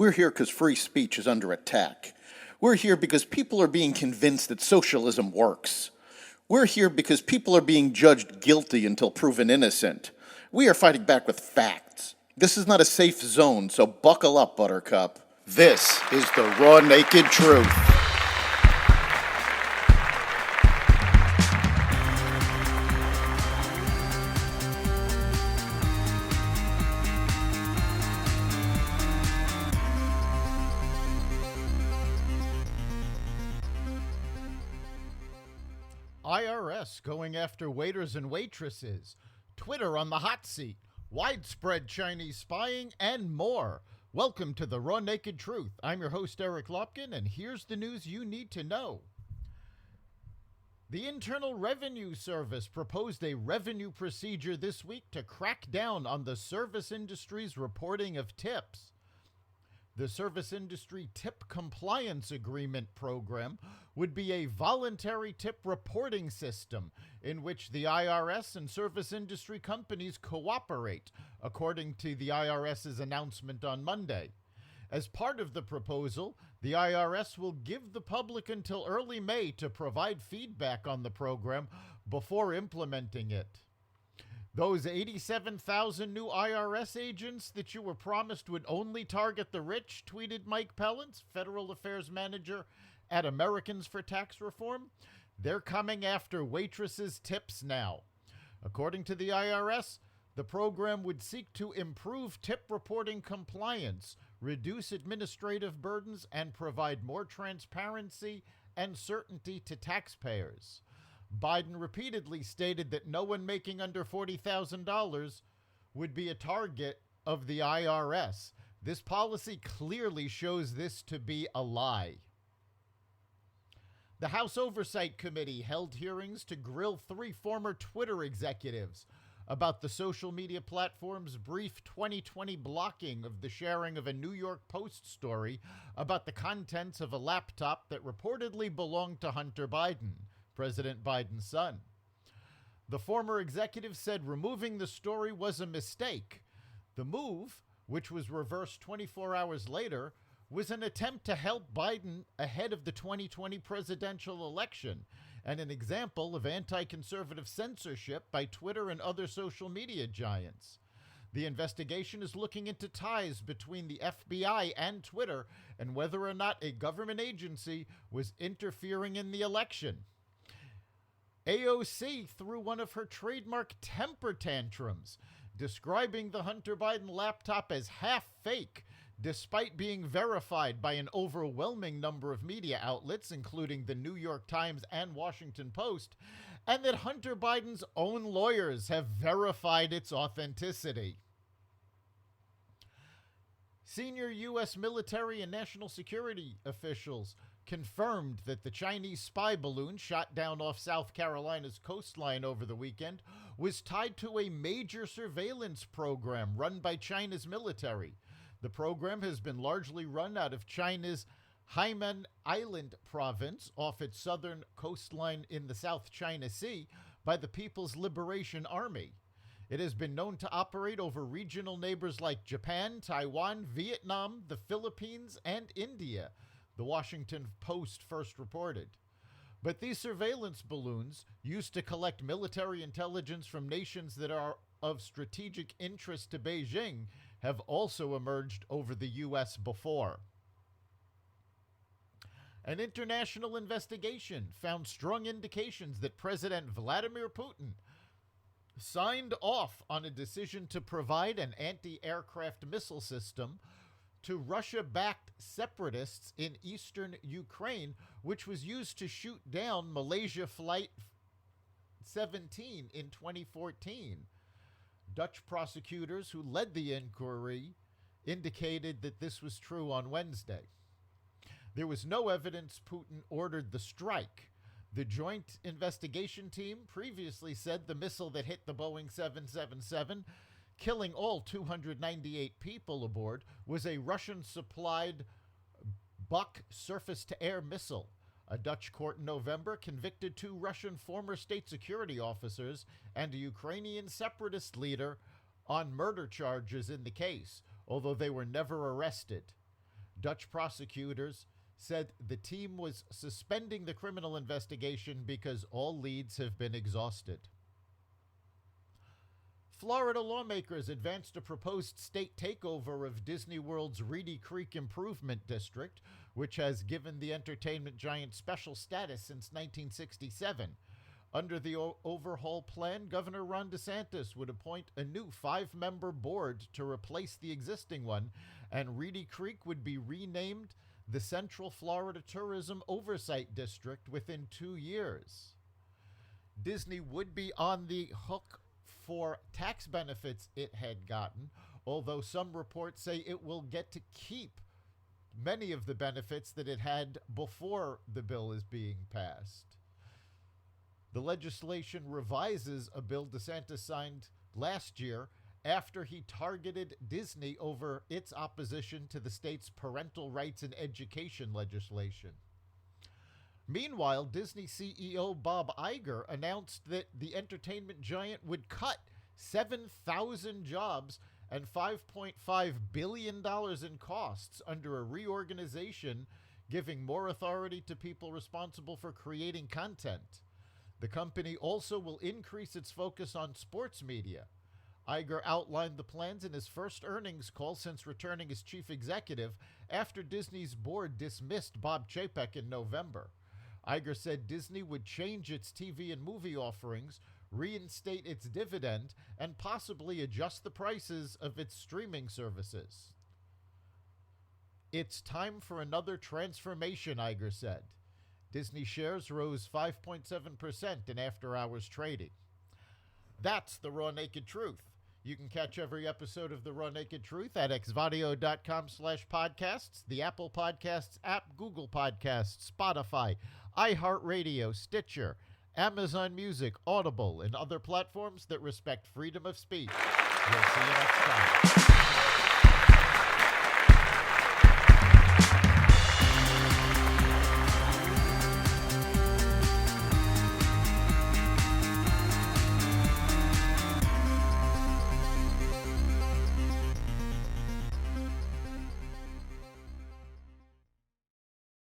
We're here because free speech is under attack. We're here because people are being convinced that socialism works. We're here because people are being judged guilty until proven innocent. We are fighting back with facts. This is not a safe zone, so buckle up, Buttercup. This is the raw, naked truth. IRS going after waiters and waitresses, Twitter on the hot seat, widespread Chinese spying, and more. Welcome to the Raw Naked Truth. I'm your host, Eric Lopkin, and here's the news you need to know. The Internal Revenue Service proposed a revenue procedure this week to crack down on the service industry's reporting of tips. The Service Industry Tip Compliance Agreement program would be a voluntary tip reporting system in which the IRS and service industry companies cooperate, according to the IRS's announcement on Monday. As part of the proposal, the IRS will give the public until early May to provide feedback on the program before implementing it. Those 87,000 new IRS agents that you were promised would only target the rich, tweeted Mike Pellants, Federal Affairs Manager at Americans for Tax Reform. They're coming after waitresses' tips now. According to the IRS, the program would seek to improve tip reporting compliance, reduce administrative burdens, and provide more transparency and certainty to taxpayers. Biden repeatedly stated that no one making under $40,000 would be a target of the IRS. This policy clearly shows this to be a lie. The House Oversight Committee held hearings to grill 3 former Twitter executives about the social media platform's brief 2020 blocking of the sharing of a New York Post story about the contents of a laptop that reportedly belonged to Hunter Biden, President Biden's son. The former executive said removing the story was a mistake. The move, which was reversed 24 hours later, was an attempt to help Biden ahead of the 2020 presidential election and an example of anti-conservative censorship by Twitter and other social media giants. The investigation is looking into ties between the FBI and Twitter and whether or not a government agency was interfering in the election. AOC threw one of her trademark temper tantrums, describing the Hunter Biden laptop as half fake, despite being verified by an overwhelming number of media outlets, including the New York Times and Washington Post, and that Hunter Biden's own lawyers have verified its authenticity. Senior U.S. military and national security officials confirmed that the Chinese spy balloon shot down off South Carolina's coastline over the weekend was tied to a major surveillance program run by China's military. The program has been largely run out of China's Hainan Island province off its southern coastline in the South China Sea by the People's Liberation Army. It has been known to operate over regional neighbors like Japan, Taiwan, Vietnam, the Philippines, and India, the Washington Post first reported. But these surveillance balloons, used to collect military intelligence from nations that are of strategic interest to Beijing, have also emerged over the U.S. before. An international investigation found strong indications that President Vladimir Putin signed off on a decision to provide an anti-aircraft missile system to Russia-backed separatists in eastern Ukraine, which was used to shoot down Malaysia Flight 17 in 2014. Dutch prosecutors who led the inquiry indicated that this was true on Wednesday. There was no evidence Putin ordered the strike. The Joint Investigation Team previously said the missile that hit the Boeing 777, killing all 298 people aboard, was a Russian-supplied Buk surface-to-air missile. A Dutch court in November convicted 2 Russian former state security officers and a Ukrainian separatist leader on murder charges in the case, although they were never arrested. Dutch prosecutors said the team was suspending the criminal investigation because all leads have been exhausted. Florida lawmakers advanced a proposed state takeover of Disney World's Reedy Creek Improvement District, which has given the entertainment giant special status since 1967. Under the overhaul plan, Governor Ron DeSantis would appoint a new 5-member board to replace the existing one, and Reedy Creek would be renamed the Central Florida Tourism Oversight District within 2 years. Disney would be on the hook for tax benefits it had gotten, although some reports say it will get to keep many of the benefits that it had before the bill is being passed. The legislation revises a bill DeSantis signed last year after he targeted Disney over its opposition to the state's parental rights and education legislation. Meanwhile, Disney CEO Bob Iger announced that the entertainment giant would cut 7,000 jobs and $5.5 billion in costs under a reorganization, giving more authority to people responsible for creating content. The company also will increase its focus on sports media. Iger outlined the plans in his first earnings call since returning as chief executive after Disney's board dismissed Bob Chapek in November. Iger said Disney would change its TV and movie offerings, reinstate its dividend, and possibly adjust the prices of its streaming services. It's time for another transformation, Iger said. Disney shares rose 5.7% in after-hours trading. That's the Raw Naked Truth. You can catch every episode of The Raw Naked Truth at xvadio.com/podcasts, the Apple Podcasts app, Google Podcasts, Spotify, iHeartRadio, Stitcher, Amazon Music, Audible, and other platforms that respect freedom of speech. We'll see you next time.